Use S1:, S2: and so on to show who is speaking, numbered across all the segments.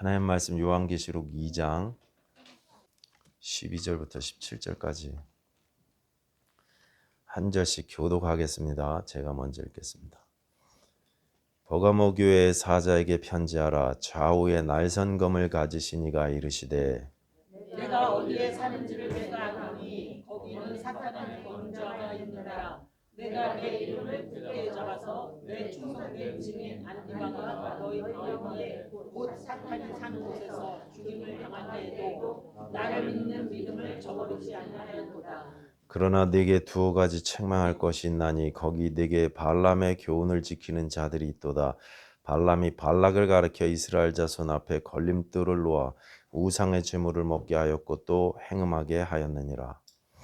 S1: 하나님 말씀 요한계시록 2장 12절부터 17절까지 한 절씩 교독하겠습니다. 제가 먼저 읽겠습니다. 버가모 교회의 사자에게 편지하라. 좌우에 날선검을 가지신 이가 이르시되
S2: 내가 어디에 사는지를 내가 아노니 거기는 사탄의 권좌가 있느니라. 내가 내 이름을 굳게 잡아서 내 충성된 증인 안디바가 너희 가운데 곧 사탄이 사는 곳에서 죽임을 당하게도 나를 믿는 믿음을 저버리지 아니하였도다.
S1: 그러나 네게 두어 가지 책망할 것이 있나니 거기 네게 발람의 교훈을 지키는 자들이 있도다. 발람이 발락을 가르쳐 이스라엘 자손 앞에 걸림돌을 놓아 우상의 제물을 먹게 하였고 또 행음하게 하였느니라.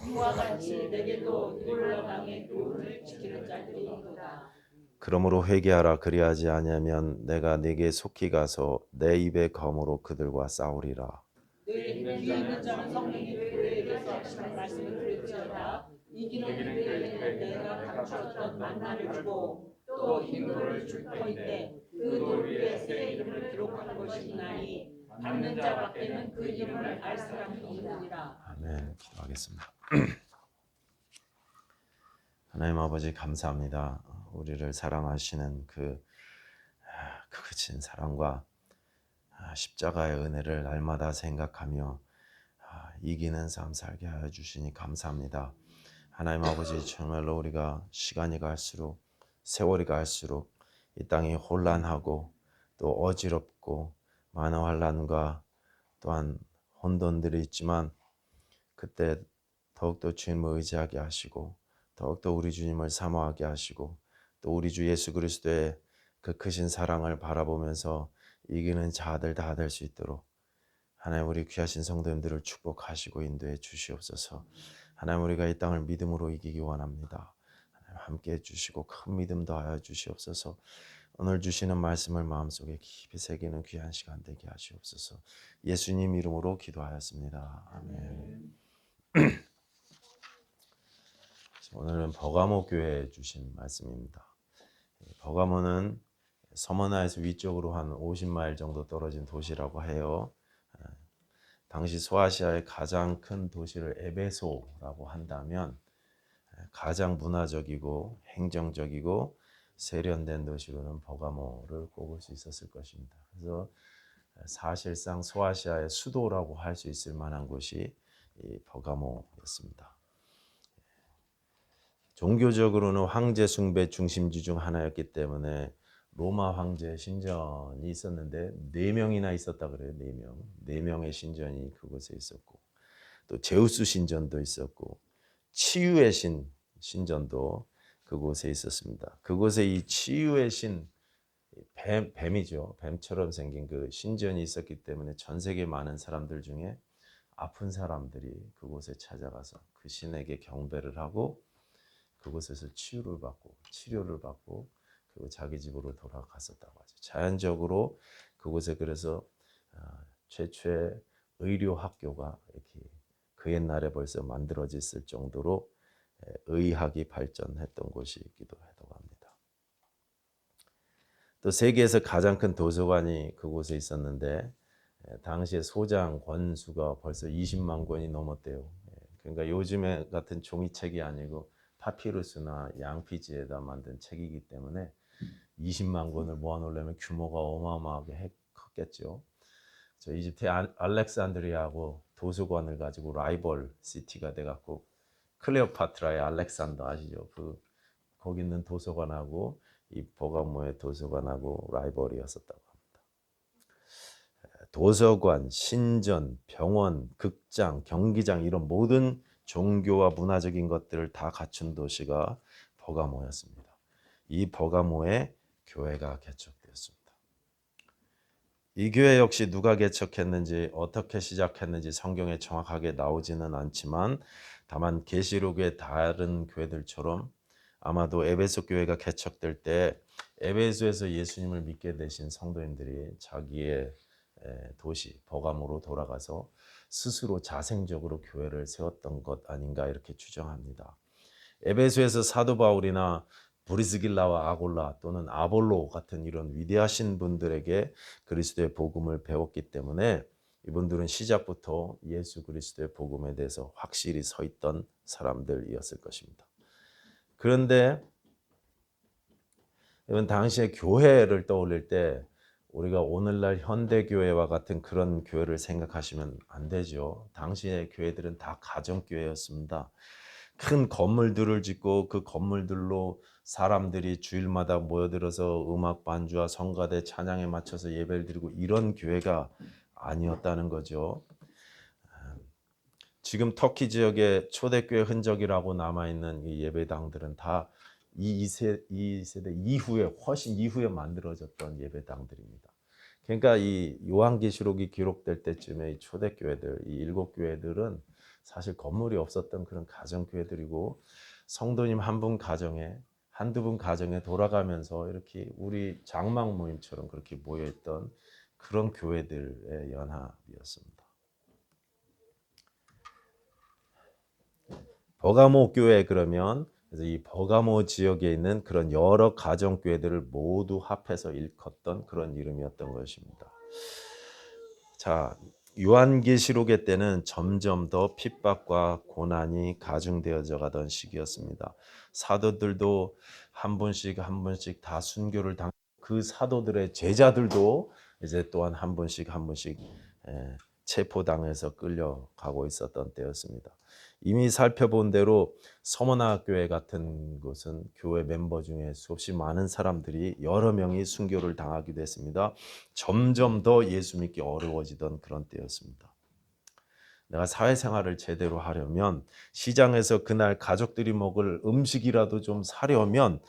S2: 이와 같이 내게도 이골라당의 교훈을 지키는 자들이 있도다.
S1: 그러므로 회개하라. 그리하지 아니하면 내가 네게 속히 가서 내 입의 검으로 그들과 싸우리라.
S2: 너희 위에 있는 자는 성령이 그에게서 하시는 말씀을 들을지어다. 이기는 그에게는 내가 감추었던 만나를 주고 또 흰 돌을 줄 터인데 그 돌 위에 새 이름을 기록하는 것이 있나니 받는 자 밖에는 그 이름을 알 사람이 없느니라.
S1: 아멘. 기도하겠습니다. 하나님 아버지 감사합니다. 우리를 사랑하시는 그 크신 사랑과 십자가의 은혜를 날마다 생각하며 이기는 삶 살게 하여 주시니 감사합니다. 하나님 아버지 정말로 우리가 시간이 갈수록 세월이 갈수록 이 땅이 혼란하고 또 어지럽고 많은 환란과 또한 혼돈들이 있지만 그때 더욱더 주님을 의지하게 하시고 더욱더 우리 주님을 사모하게 하시고 또 우리 주 예수 그리스도의 그 크신 사랑을 바라보면서 이기는 자들 다 될 수 있도록 하나님 우리 귀하신 성도님들을 축복하시고 인도해 주시옵소서. 하나님 우리가 이 땅을 믿음으로 이기기 원합니다. 하나님 함께해 주시고 큰 믿음 더하여 주시옵소서. 오늘 주시는 말씀을 마음속에 깊이 새기는 귀한 시간 되게 하시옵소서. 예수님 이름으로 기도하였습니다. 아멘. 오늘은 버가모 교회에 주신 말씀입니다. 버가모는 서머나에서 위쪽으로 한 50마일 정도 떨어진 도시라고 해요. 당시 소아시아의 가장 큰 도시를 에베소라고 한다면 가장 문화적이고 행정적이고 세련된 도시로는 버가모를 꼽을 수 있었을 것입니다. 그래서 사실상 소아시아의 수도라고 할 수 있을 만한 곳이 이 버가모였습니다. 종교적으로는 황제 숭배 중심지 중 하나였기 때문에 로마 황제 신전이 있었는데 4명이나 있었다 그래요. 4명. 4명의 신전이 그곳에 있었고 또 제우스 신전도 있었고 치유의 신전도 그곳에 있었습니다. 그곳에 이 치유의 신 뱀이죠. 뱀처럼 생긴 그 신전이 있었기 때문에 전 세계 많은 사람들 중에 아픈 사람들이 그곳에 찾아가서 그 신에게 경배를 하고 그곳에서 치료를 받고 그리고 자기 집으로 돌아갔었다고 하죠. 자연적으로 그곳에 그래서 최초의 의료 학교가 이렇게 그 옛날에 벌써 만들어졌을 정도로 의학이 발전했던 곳이기도 하다고 합니다. 또 세계에서 가장 큰 도서관이 그곳에 있었는데 당시에 소장 권수가 벌써 20만 권이 넘었대요. 그러니까 요즘에 같은 종이책이 아니고 파피루스나 양피지에다 만든 책이기 때문에 20만 권을 모아놓으려면 규모가 어마어마하게 컸겠죠. 저 이집트의 알렉산드리아하고 도서관을 가지고 라이벌 시티가 돼갖고 클레오파트라의 알렉산더 아시죠? 거기 있는 도서관하고 이 버가모의 도서관하고 라이벌이었었다고 합니다. 도서관, 신전, 병원, 극장, 경기장 이런 모든 종교와 문화적인 것들을 다 갖춘 도시가 버가모였습니다. 이 버가모에 교회가 개척되었습니다. 이 교회 역시 누가 개척했는지 어떻게 시작했는지 성경에 정확하게 나오지는 않지만 다만 계시록의 다른 교회들처럼 아마도 에베소 교회가 개척될 때 에베소에서 예수님을 믿게 되신 성도님들이 자기의 도시 버가모로 돌아가서 스스로 자생적으로 교회를 세웠던 것 아닌가 이렇게 추정합니다. 에베소에서 사도 바울이나 브리스길라와 아골라 또는 아볼로 같은 이런 위대하신 분들에게 그리스도의 복음을 배웠기 때문에 이분들은 시작부터 예수 그리스도의 복음에 대해서 확실히 서 있던 사람들이었을 것입니다. 그런데 이번 당시의 교회를 떠올릴 때 우리가 오늘날 현대교회와 같은 그런 교회를 생각하시면 안 되죠. 당시의 교회들은 다 가정교회였습니다. 큰 건물들을 짓고 그 건물들로 사람들이 주일마다 모여들어서 음악 반주와 성가대 찬양에 맞춰서 예배를 드리고 이런 교회가 아니었다는 거죠. 지금 터키 지역의 초대교회 흔적이라고 남아있는 이 예배당들은 다 이 세대 이후에 훨씬 이후에 만들어졌던 예배당들입니다. 그러니까 이 요한계시록이 기록될 때쯤에 이 초대교회들, 이 일곱 교회들은 사실 건물이 없었던 그런 가정교회들이고 성도님 한 분 가정에 한두 분 가정에 돌아가면서 이렇게 우리 장막 모임처럼 그렇게 모여있던 그런 교회들의 연합이었습니다. 버가모 교회 그러면 그래서 이 버가모 지역에 있는 그런 여러 가정 교회들을 모두 합해서 일컫던 그런 이름이었던 것입니다. 자, 요한계시록의 때는 점점 더 핍박과 고난이 가중되어져 가던 시기였습니다. 사도들도 한 분씩 다 순교를 당. 그 사도들의 제자들도 이제 또한 한 분씩 체포당해서 끌려가고 있었던 때였습니다. 이미 살펴본 대로 서머나 교회 같은 곳은 교회 멤버 중에 수없이 많은 사람들이 여러 명이 순교를 당하기도 했습니다. 점점 더 예수 믿기 어려워지던 그런 때였습니다. 내가 사회생활을 제대로 하려면 시장에서 그날 가족들이 먹을 음식이라도 좀 사려면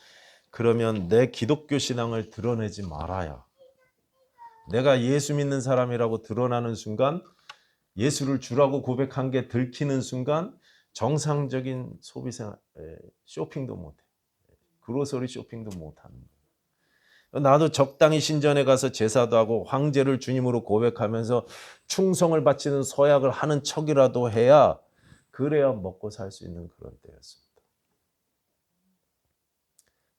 S1: 그러면 내 기독교 신앙을 드러내지 말아야 내가 예수 믿는 사람이라고 드러나는 순간 예수를 주라고 고백한 게 들키는 순간 정상적인 소비생활 쇼핑도 못해. 그로서리 쇼핑도 못하는 거예요. 나도 적당히 신전에 가서 제사도 하고 황제를 주님으로 고백하면서 충성을 바치는 서약을 하는 척이라도 해야 그래야 먹고 살 수 있는 그런 때였습니다.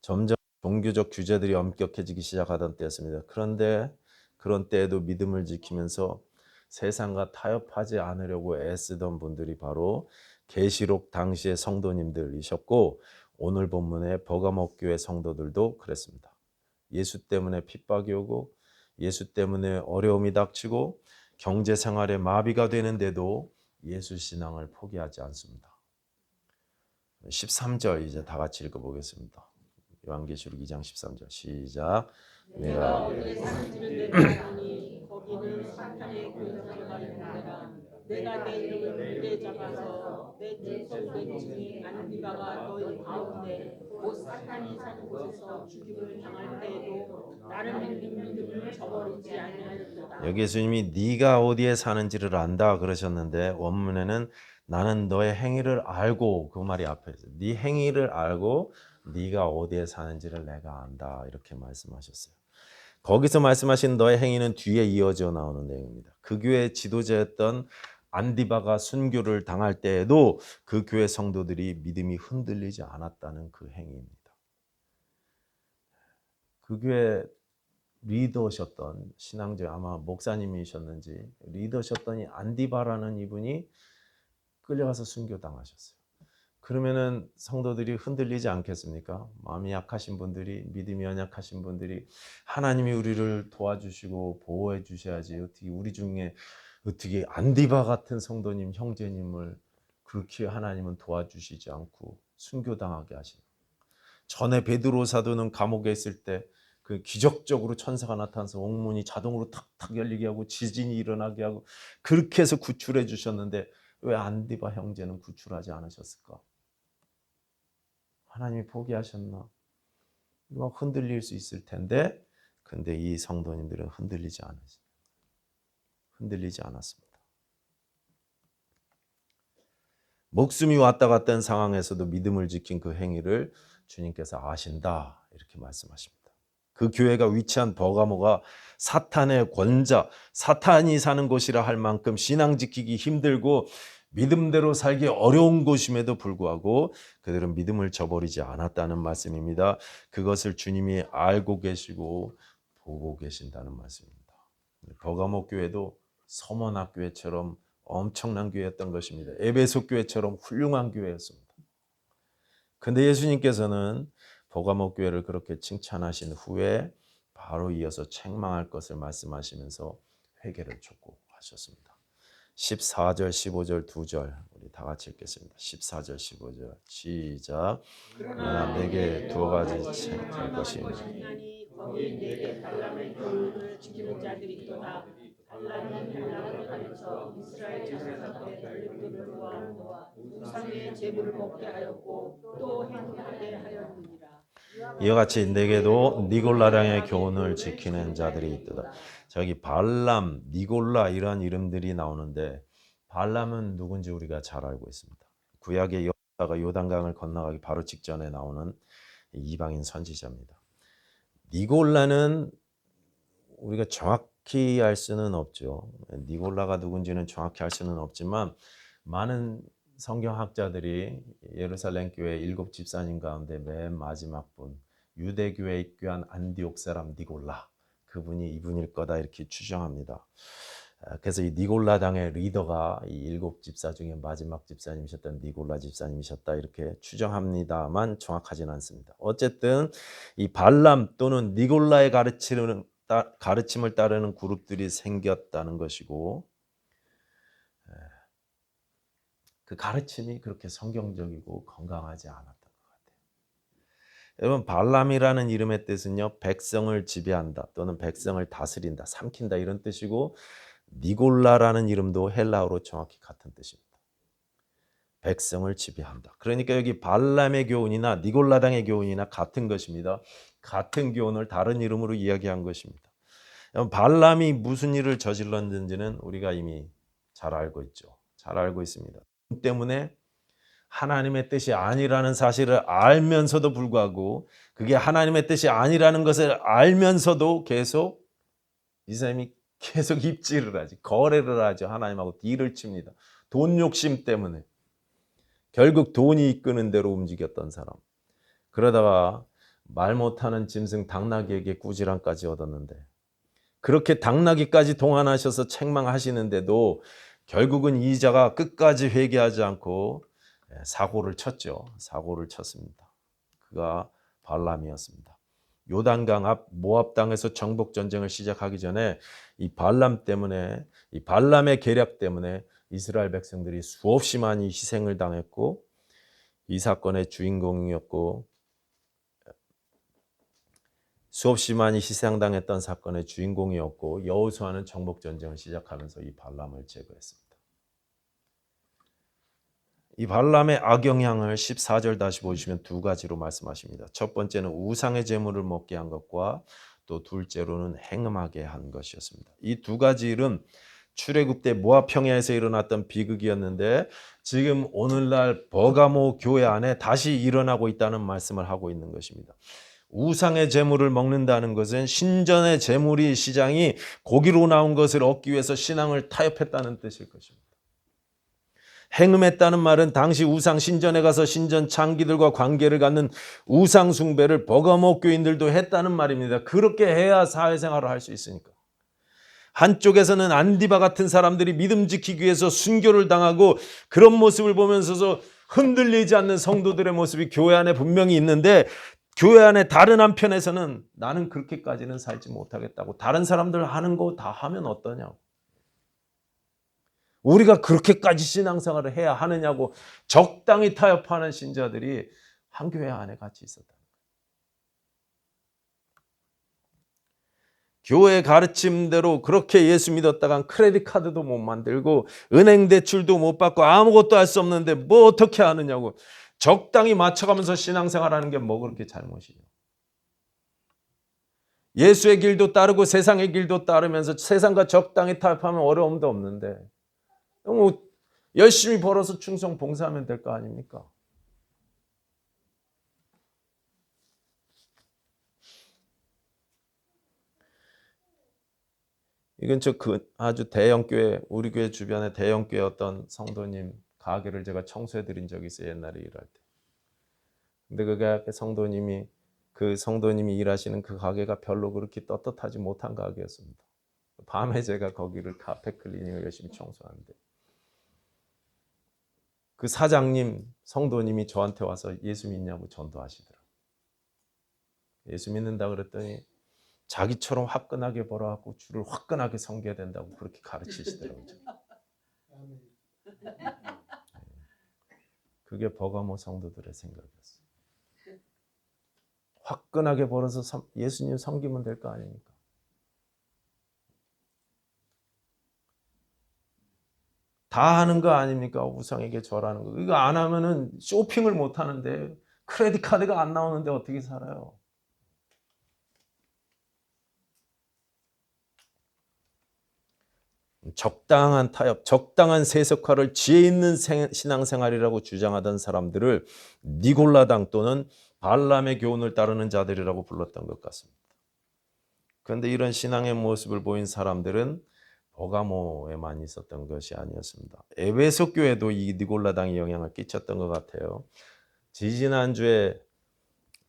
S1: 점점 종교적 규제들이 엄격해지기 시작하던 때였습니다. 그런데 그런 때에도 믿음을 지키면서 세상과 타협하지 않으려고 애쓰던 분들이 바로 계시록 당시의 성도님들이셨고 오늘 본문의 버가모 교회 성도들도 그랬습니다. 예수 때문에 핍박이 오고 예수 때문에 어려움이 닥치고 경제 생활에 마비가 되는데도 예수 신앙을 포기하지 않습니다. 13절 이제 다 같이 읽어보겠습니다. 요한계시록 2장 13절 시작.
S2: 내가 어디에 사는지를 내가 아니 거기는 사탄의 권세가 있느니라. 내가 내 이름을 굳게 잡아서 내 충성된 증인 안디바가 너희 가운데 곧 사탄이 사는 곳에서 죽임을 당할 때에도 나를 믿는 믿음을 저버리지 아니하였도다.
S1: 여기 예수님이 네가 어디에 사는지를 안다 그러셨는데 원문에는 나는 너의 행위를 알고 그 말이 앞에 있어요. 네 행위를 알고 네가 어디에 사는지를 내가 안다 이렇게 말씀하셨어요. 거기서 말씀하신 너의 행위는 뒤에 이어져 나오는 내용입니다. 그 교회의 지도자였던 안디바가 순교를 당할 때에도 그 교회 성도들이 믿음이 흔들리지 않았다는 그 행위입니다. 그 교회 리더셨던 신앙자 아마 목사님이셨는지 리더셨던 이 안디바라는 이분이 끌려가서 순교당하셨어요. 그러면은 성도들이 흔들리지 않겠습니까? 마음이 약하신 분들이 믿음이 연약하신 분들이 하나님이 우리를 도와주시고 보호해 주셔야지 어떻게 우리 중에 어떻게 안디바 같은 성도님 형제님을 그렇게 하나님은 도와주시지 않고 순교당하게 하시나. 전에 베드로 사도는 감옥에 있을 때 그 기적적으로 천사가 나타나서 옥문이 자동으로 탁탁 열리게 하고 지진이 일어나게 하고 그렇게 해서 구출해 주셨는데 왜 안디바 형제는 구출하지 않으셨을까? 하나님이 포기하셨나? 막 흔들릴 수 있을 텐데 근데 이 성도님들은 흔들리지 않았습니다. 목숨이 왔다 갔다 한 상황에서도 믿음을 지킨 그 행위를 주님께서 아신다 이렇게 말씀하십니다. 그 교회가 위치한 버가모가 사탄의 권자, 사탄이 사는 곳이라 할 만큼 신앙 지키기 힘들고 믿음대로 살기 어려운 곳임에도 불구하고 그들은 믿음을 저버리지 않았다는 말씀입니다. 그것을 주님이 알고 계시고 보고 계신다는 말씀입니다. 버가모 교회도 서머나 교회처럼 엄청난 교회였던 것입니다. 에베소 교회처럼 훌륭한 교회였습니다. 근데 예수님께서는 버가모 교회를 그렇게 칭찬하신 후에 바로 이어서 책망할 것을 말씀하시면서 회개를 촉구하셨습니다. 14절, 15절 두 절 우리 다 같이 읽겠습니다. 14절, 15절 시작. 그러나 내게 두 가지 책할 것이니
S2: 거기 내게 발람의 교훈을 지키는 자들이 있도다. 발람이 발람을 가르쳐 이스라엘 자손에게 널리기를 좋아하노라. 우상의 제물을 먹게 하였고 또 행하게 하였느니라.
S1: 이와 같이 내게도 니골라당의 교훈을 지키는 자들이 있도다. 저기 발람, 니골라 이런 이름들이 나오는데 발람은 누군지 우리가 잘 알고 있습니다. 구약의 여호수아가 요단강을 건너가기 바로 직전에 나오는 이방인 선지자입니다. 니골라는 우리가 정확히 알 수는 없죠. 니골라가 누군지는 정확히 알 수는 없지만 많은 성경학자들이 예루살렘 교회 7 집사님 가운데 맨 마지막 분 유대교회에 입교한 안디옥 사람 니골라 그분이 이분일 거다 이렇게 추정합니다. 그래서 이 니골라 당의 리더가 이 7 집사 중에 마지막 집사님이셨던 니골라 집사님이셨다 이렇게 추정합니다만 정확하지는 않습니다. 어쨌든 이 발람 또는 니골라의 가르침을 따르는 그룹들이 생겼다는 것이고 그 가르침이 그렇게 성경적이고 건강하지 않았던 것 같아요. 여러분 발람이라는 이름의 뜻은요 백성을 지배한다 또는 백성을 다스린다 삼킨다 이런 뜻이고 니골라라는 이름도 헬라어로 정확히 같은 뜻입니다. 백성을 지배한다. 그러니까 여기 발람의 교훈이나 니골라당의 교훈이나 같은 것입니다. 같은 교훈을 다른 이름으로 이야기한 것입니다. 발람이 무슨 일을 저질렀는지는 우리가 이미 잘 알고 있죠. 잘 알고 있습니다. 때문에 하나님의 뜻이 아니라는 사실을 알면서도 불구하고 그게 하나님의 뜻이 아니라는 것을 알면서도 계속 이 사람이 계속 입질을 하지 거래를 하죠. 하나님하고 딜을 칩니다. 돈 욕심 때문에 결국 돈이 이끄는 대로 움직였던 사람. 그러다가 말 못하는 짐승 당나귀에게 꾸지람까지 얻었는데 그렇게 당나귀까지 동원하셔서 책망하시는데도 결국은 이 자가 끝까지 회개하지 않고 사고를 쳤죠. 사고를 쳤습니다. 그가 발람이었습니다. 요단강 앞 모압 땅에서 정복 전쟁을 시작하기 전에 이 발람 때문에 이 발람의 계략 때문에 이스라엘 백성들이 수없이 많이 희생을 당했고 이 사건의 주인공이었고 수없이 많이 희생당했던 사건의 주인공이었고 여호수아는 정복 전쟁을 시작하면서 이 발람을 제거했습니다. 이 발람의 악영향을 14절 다시 보시면 두 가지로 말씀하십니다. 첫 번째는 우상의 제물을 먹게 한 것과 또 둘째로는 행음하게 한 것이었습니다. 이 두 가지 일은 출애굽 때 모압 평야에서 일어났던 비극이었는데 지금 오늘날 버가모 교회 안에 다시 일어나고 있다는 말씀을 하고 있는 것입니다. 우상의 제물을 먹는다는 것은 신전의 제물이 시장이 고기로 나온 것을 얻기 위해서 신앙을 타협했다는 뜻일 것입니다. 행음했다는 말은 당시 우상 신전에 가서 신전 창기들과 관계를 갖는 우상 숭배를 버가모 교인들도 했다는 말입니다. 그렇게 해야 사회생활을 할 수 있으니까. 한쪽에서는 안디바 같은 사람들이 믿음 지키기 위해서 순교를 당하고 그런 모습을 보면서 흔들리지 않는 성도들의 모습이 교회 안에 분명히 있는데 교회 안에 다른 한편에서는 나는 그렇게까지는 살지 못하겠다고 다른 사람들 하는 거 다 하면 어떠냐고 우리가 그렇게까지 신앙생활을 해야 하느냐고 적당히 타협하는 신자들이 한 교회 안에 같이 있었다. 교회 가르침대로 그렇게 예수 믿었다간 크레딧 카드도 못 만들고 은행 대출도 못 받고 아무것도 할 수 없는데 뭐 어떻게 하느냐고 적당히 맞춰가면서 신앙생활하는 게 뭐 그렇게 잘못이냐. 예수의 길도 따르고 세상의 길도 따르면서 세상과 적당히 타협하면 어려움도 없는데 너무 열심히 벌어서 충성 봉사하면 될 거 아닙니까? 이건 아주 대형 교회, 우리 교회 주변에 대형 교회 어떤 성도님 가게를 제가 청소해 드린 적이 있어요. 옛날에 일할 때. 근데 그 성도님이 일하시는 그 가게가 별로 그렇게 떳떳하지 못한 가게였습니다. 밤에 제가 거기를 카페 클리닝을 열심히 청소하는데 그 사장님, 성도님이 저한테 와서 예수 믿냐고 전도하시더라고요. 예수 믿는다 그랬더니 자기처럼 화끈하게 벌어갖고 주를 화끈하게 섬겨야 된다고 그렇게 가르치시더라고요. 그게 버가모 성도들의 생각이었어요. 화끈하게 벌어서 예수님 섬기면 될 거 아닙니까? 다 하는 거 아닙니까? 우상에게 절하는 거. 이거 안 하면은 쇼핑을 못 하는데, 크레딧 카드가 안 나오는데 어떻게 살아요? 적당한 타협, 적당한 세속화를 지혜 있는 신앙생활이라고 주장하던 사람들을 니골라당 또는 발람의 교훈을 따르는 자들이라고 불렀던 것 같습니다. 그런데 이런 신앙의 모습을 보인 사람들은 버가모에만 있었던 것이 아니었습니다. 에베소 교회도 이 니골라당이 영향을 끼쳤던 것 같아요. 지지난주에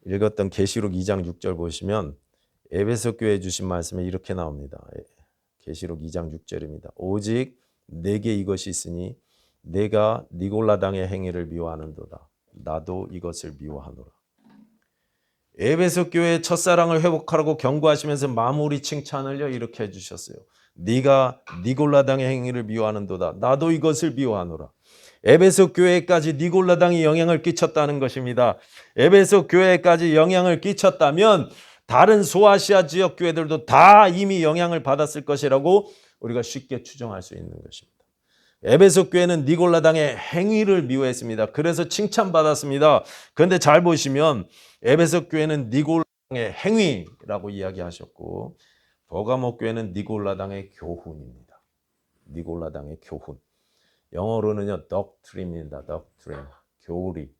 S1: 읽었던 계시록 2장 6절 보시면 에베소 교회에 주신 말씀에 이렇게 나옵니다. 계시록 2장 6절입니다. 오직 내게 이것이 있으니 내가 니골라당의 행위를 미워하는도다. 나도 이것을 미워하노라. 에베소 교회의 첫사랑을 회복하라고 경고하시면서 마무리 칭찬을요 이렇게 해주셨어요. 네가 니골라당의 행위를 미워하는도다. 나도 이것을 미워하노라. 에베소 교회까지 니골라당이 영향을 끼쳤다는 것입니다. 에베소 교회까지 영향을 끼쳤다면 다른 소아시아 지역 교회들도 다 이미 영향을 받았을 것이라고 우리가 쉽게 추정할 수 있는 것입니다. 에베소 교회는 니골라당의 행위를 미워했습니다. 그래서 칭찬받았습니다. 그런데 잘 보시면 에베소 교회는 니골라당의 행위라고 이야기하셨고 버가모 교회는 니골라당의 교훈입니다. 니골라당의 교훈. 영어로는요 doctrine입니다. doctrine. 교리.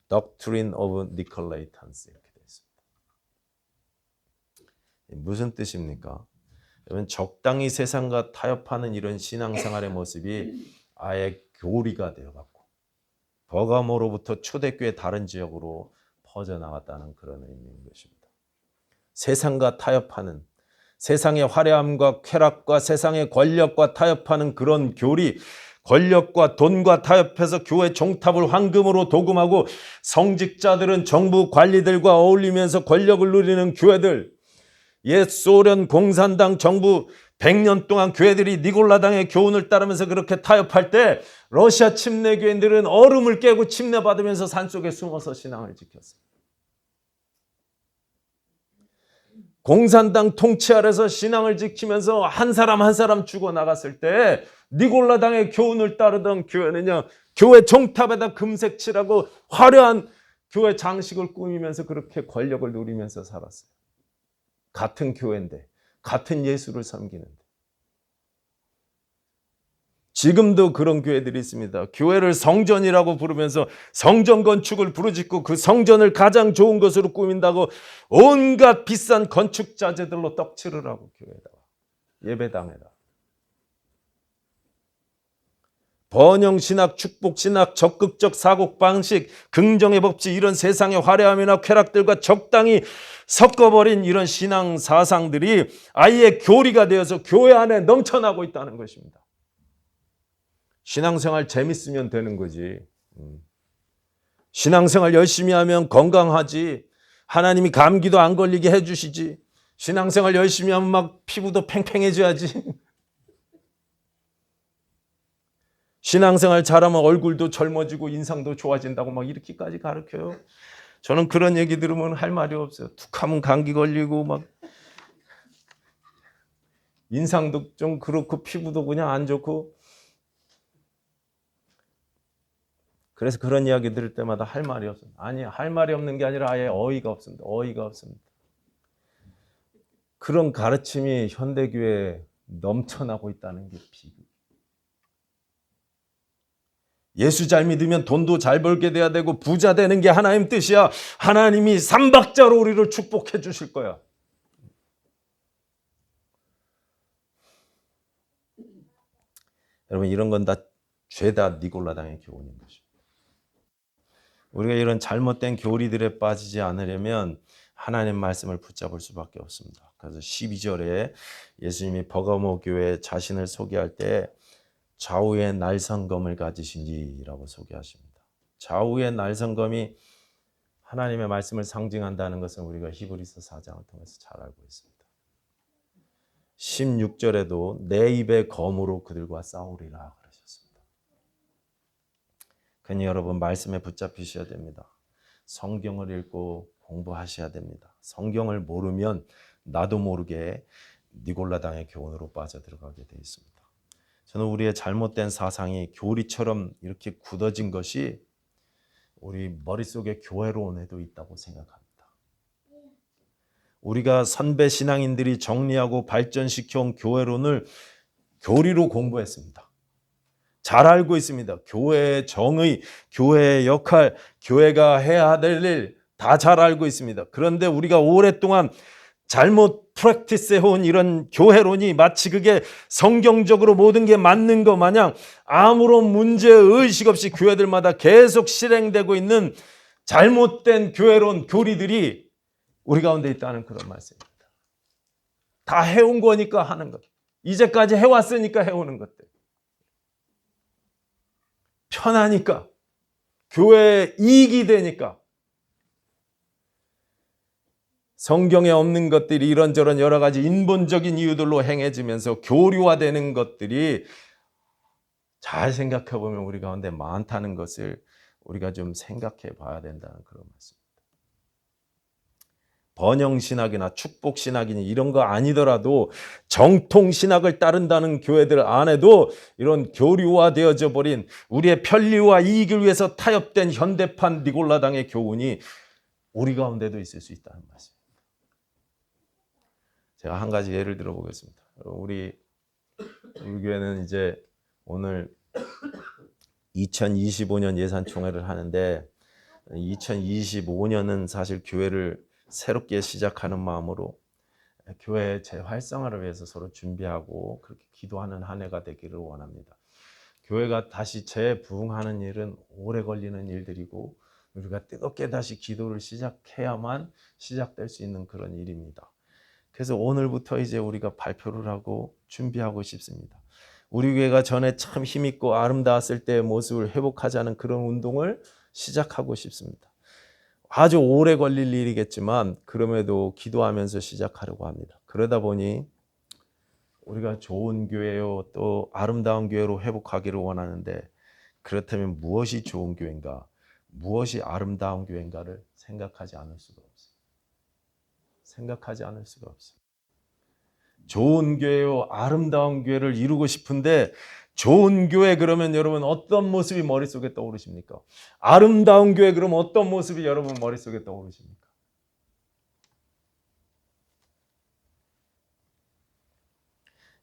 S1: doctrine of Nicolaitans 이렇게 되어 있습니다. 무슨 뜻입니까? 여러분 적당히 세상과 타협하는 이런 신앙생활의 모습이 아예 교리가 되어갖고 버가모로부터 초대교회 다른 지역으로 퍼져나갔다는 그런 의미인 것입니다. 세상과 타협하는 세상의 화려함과 쾌락과 세상의 권력과 타협하는 그런 교리, 권력과 돈과 타협해서 교회 종탑을 황금으로 도금하고 성직자들은 정부 관리들과 어울리면서 권력을 누리는 교회들, 옛 소련 공산당 정부 100년 동안 교회들이 니골라당의 교훈을 따르면서 그렇게 타협할 때 러시아 침례교인들은 얼음을 깨고 침례받으면서 산속에 숨어서 신앙을 지켰어요. 공산당 통치 아래서 신앙을 지키면서 한 사람 한 사람 죽어나갔을 때 니골라당의 교훈을 따르던 교회는요, 교회 종탑에다 금색 칠하고 화려한 교회 장식을 꾸미면서 그렇게 권력을 누리면서 살았어요. 같은 교회인데, 같은 예수를 섬기는데. 지금도 그런 교회들이 있습니다. 교회를 성전이라고 부르면서 성전 건축을 부르짖고 그 성전을 가장 좋은 것으로 꾸민다고 온갖 비싼 건축 자재들로 떡칠을 하고 교회에다가 예배당에다. 번영신학, 축복신학, 적극적 사고방식, 긍정의 법칙 이런 세상의 화려함이나 쾌락들과 적당히 섞어버린 이런 신앙 사상들이 아예 교리가 되어서 교회 안에 넘쳐나고 있다는 것입니다. 신앙생활 재밌으면 되는 거지. 신앙생활 열심히 하면 건강하지. 하나님이 감기도 안 걸리게 해주시지. 신앙생활 열심히 하면 막 피부도 팽팽해져야지. 신앙생활 잘하면 얼굴도 젊어지고 인상도 좋아진다고 막 이렇게까지 가르쳐요. 저는 그런 얘기 들으면 할 말이 없어요. 툭하면 감기 걸리고 막 인상도 좀 그렇고 피부도 그냥 안 좋고. 그래서 그런 이야기 들을 때마다 할 말이 없습니다. 아니, 할 말이 없는 게 아니라 아예 어이가 없습니다. 어이가 없습니다. 그런 가르침이 현대교회에 넘쳐나고 있다는 게 비극. 예수 잘 믿으면 돈도 잘 벌게 돼야 되고 부자 되는 게 하나님 뜻이야. 하나님이 삼박자로 우리를 축복해 주실 거야. 여러분 이런 건 다 죄다 니골라당의 교훈인 것입니다. 우리가 이런 잘못된 교리들에 빠지지 않으려면 하나님 말씀을 붙잡을 수밖에 없습니다. 그래서 12절에 예수님이 버가모 교회 자신을 소개할 때 좌우에 날성검을 가지시니라고 소개하십니다. 좌우의 날성검이 하나님의 말씀을 상징한다는 것은 우리가 히브리서 4장을 통해서 잘 알고 있습니다. 16절에도 내 입의 검으로 그들과 싸우리라 그러셨습니다. 그러니 여러분 말씀에 붙잡히셔야 됩니다. 성경을 읽고 공부하셔야 됩니다. 성경을 모르면 나도 모르게 니골라당의 교훈으로 빠져들어가게 되어 있습니다. 저는 우리의 잘못된 사상이 교리처럼 이렇게 굳어진 것이 우리 머릿속에 교회론에도 있다고 생각합니다. 우리가 선배 신앙인들이 정리하고 발전시켜온 교회론을 교리로 공부했습니다. 잘 알고 있습니다. 교회의 정의, 교회의 역할, 교회가 해야 될 일 다 잘 알고 있습니다. 그런데 우리가 오랫동안 잘못 프랙티스 해온 이런 교회론이 마치 그게 성경적으로 모든 게 맞는 것 마냥 아무런 문제의식 없이 교회들마다 계속 실행되고 있는 잘못된 교회론 교리들이 우리 가운데 있다는 그런 말씀입니다. 다 해온 거니까 하는 것. 이제까지 해왔으니까 해오는 것들. 편하니까. 교회에 이익이 되니까. 성경에 없는 것들이 이런저런 여러 가지 인본적인 이유들로 행해지면서 교류화되는 것들이 잘 생각해 보면 우리 가운데 많다는 것을 우리가 좀 생각해 봐야 된다는 그런 말씀입니다. 번영신학이나 축복신학이니 이런 거 아니더라도 정통신학을 따른다는 교회들 안에도 이런 교류화되어져 버린 우리의 편리와 이익을 위해서 타협된 현대판 니골라당의 교훈이 우리 가운데도 있을 수 있다는 말씀입니다. 제가 한 가지 예를 들어 보겠습니다. 우리 교회는 이제 오늘 2025년 예산총회를 하는데 2025년은 사실 교회를 새롭게 시작하는 마음으로 교회 재활성화를 위해서 서로 준비하고 그렇게 기도하는 한 해가 되기를 원합니다. 교회가 다시 재부흥하는 일은 오래 걸리는 일들이고 우리가 뜨겁게 다시 기도를 시작해야만 시작될 수 있는 그런 일입니다. 그래서 오늘부터 이제 우리가 발표를 하고 준비하고 싶습니다. 우리 교회가 전에 참 힘있고 아름다웠을 때의 모습을 회복하자는 그런 운동을 시작하고 싶습니다. 아주 오래 걸릴 일이겠지만 그럼에도 기도하면서 시작하려고 합니다. 그러다 보니 우리가 좋은 교회요 또 아름다운 교회로 회복하기를 원하는데 그렇다면 무엇이 좋은 교회인가, 무엇이 아름다운 교회인가를 생각하지 않을 수가 없어요. 생각하지 않을 수가 없어요. 좋은 교회요 아름다운 교회를 이루고 싶은데 좋은 교회 그러면 여러분 어떤 모습이 머릿속에 떠오르십니까? 아름다운 교회 그러면 어떤 모습이 여러분 머릿속에 떠오르십니까?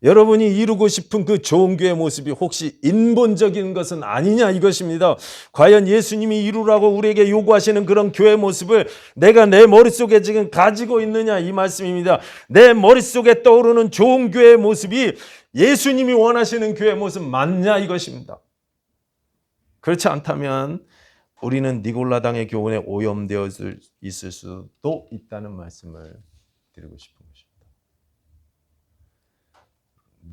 S1: 여러분이 이루고 싶은 그 좋은 교회 모습이 혹시 인본적인 것은 아니냐 이것입니다. 과연 예수님이 이루라고 우리에게 요구하시는 그런 교회 모습을 내가 내 머릿속에 지금 가지고 있느냐 이 말씀입니다. 내 머릿속에 떠오르는 좋은 교회의 모습이 예수님이 원하시는 교회 모습 맞냐 이것입니다. 그렇지 않다면 우리는 니골라당의 교훈에 오염되어 있을 수도 있다는 말씀을 드리고 싶은 것입니다.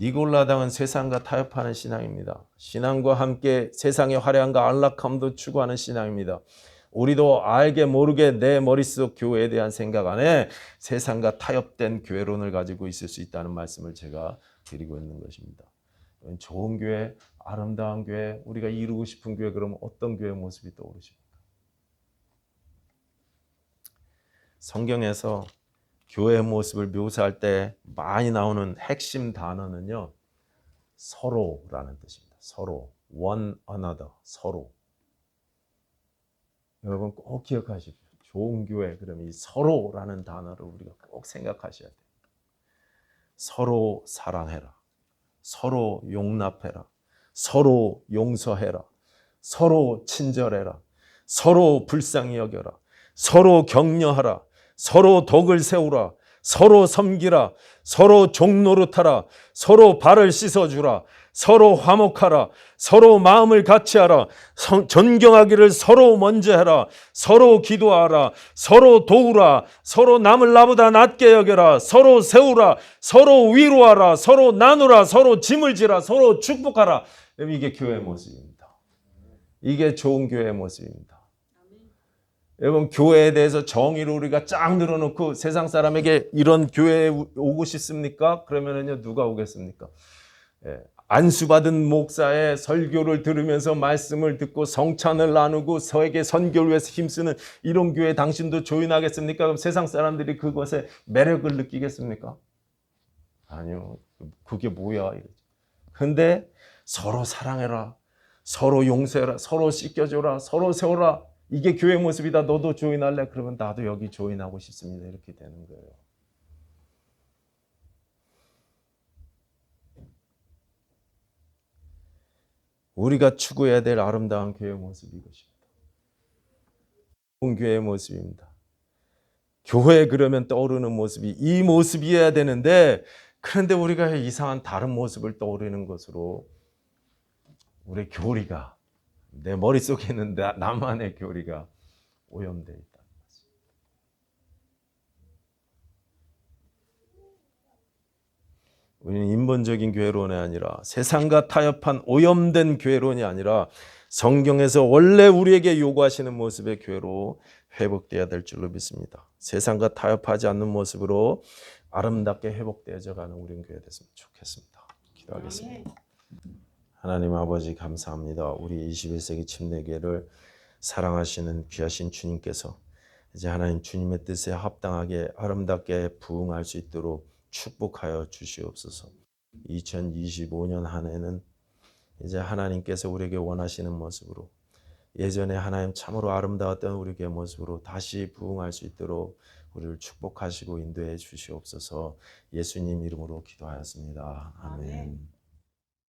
S1: 니골라당은 세상과 타협하는 신앙입니다. 신앙과 함께 세상의 화려함과 안락함도 추구하는 신앙입니다. 우리도 알게 모르게 내 머릿속 교회에 대한 생각 안에 세상과 타협된 교회론을 가지고 있을 수 있다는 말씀을 제가 드리고 있는 것입니다. 좋은 교회, 아름다운 교회, 우리가 이루고 싶은 교회 그러면 어떤 교회 모습이 떠오르십니까? 성경에서 교회의 모습을 묘사할 때 많이 나오는 핵심 단어는요. 서로라는 뜻입니다. 서로, one another, 서로. 여러분 꼭 기억하십시오. 좋은 교회 그러면 이 서로라는 단어를 우리가 꼭 생각하셔야 돼요. 서로 사랑해라. 서로 용납해라. 서로 용서해라. 서로 친절해라. 서로 불쌍히 여겨라. 서로 격려하라. 서로 덕을 세우라. 서로 섬기라. 서로 종노릇하라. 서로 발을 씻어주라. 서로 화목하라. 서로 마음을 같이하라. 존경하기를 서로 먼저 해라. 서로 기도하라. 서로 도우라. 서로 남을 나보다 낮게 여겨라. 서로 세우라. 서로 위로하라. 서로 나누라. 서로 짐을 지라. 서로 축복하라. 이게 교회의 모습입니다. 이게 좋은 교회의 모습입니다. 여러분, 교회에 대해서 정의를 우리가 쫙 늘어놓고 세상 사람에게 이런 교회에 오고 싶습니까? 그러면은요, 누가 오겠습니까? 안수받은 목사의 설교를 들으면서 말씀을 듣고 성찬을 나누고 서에게 선교를 위해서 힘쓰는 이런 교회 당신도 조인하겠습니까? 그럼 세상 사람들이 그것에 매력을 느끼겠습니까? 아니요. 그게 뭐야? 근데 서로 사랑해라. 서로 용서해라. 서로 씻겨줘라. 서로 세워라. 이게 교회 모습이다. 너도 조인할래? 그러면 나도 여기 조인하고 싶습니다. 이렇게 되는 거예요. 우리가 추구해야 될 아름다운 교회 모습이 이것입니다. 좋은 교회의 모습입니다. 교회 그러면 떠오르는 모습이 이 모습이어야 되는데, 그런데 우리가 이상한 다른 모습을 떠오르는 것으로 우리의 교리가, 내 머릿속에 있는 나만의 교리가 오염되어 있다. 우리는 인본적인 교회론이 아니라 세상과 타협한 오염된 교회론이 아니라 성경에서 원래 우리에게 요구하시는 모습의 교회로 회복되어야 될 줄로 믿습니다. 세상과 타협하지 않는 모습으로 아름답게 회복되어져 가는 우리는 교회 됐으면 좋겠습니다. 기도하겠습니다. 하나님 아버지 감사합니다. 우리 21세기 침례교회를 사랑하시는 귀하신 주님께서 이제 하나님 주님의 뜻에 합당하게 아름답게 부응할 수 있도록 축복하여 주시옵소서. 2025년 한 해는 이제 하나님께서 우리에게 원하시는 모습으로, 예전에 하나님 참으로 아름다웠던 우리의 모습으로 다시 부응할 수 있도록 우리를 축복하시고 인도해 주시옵소서. 예수님 이름으로 기도하였습니다. 아멘.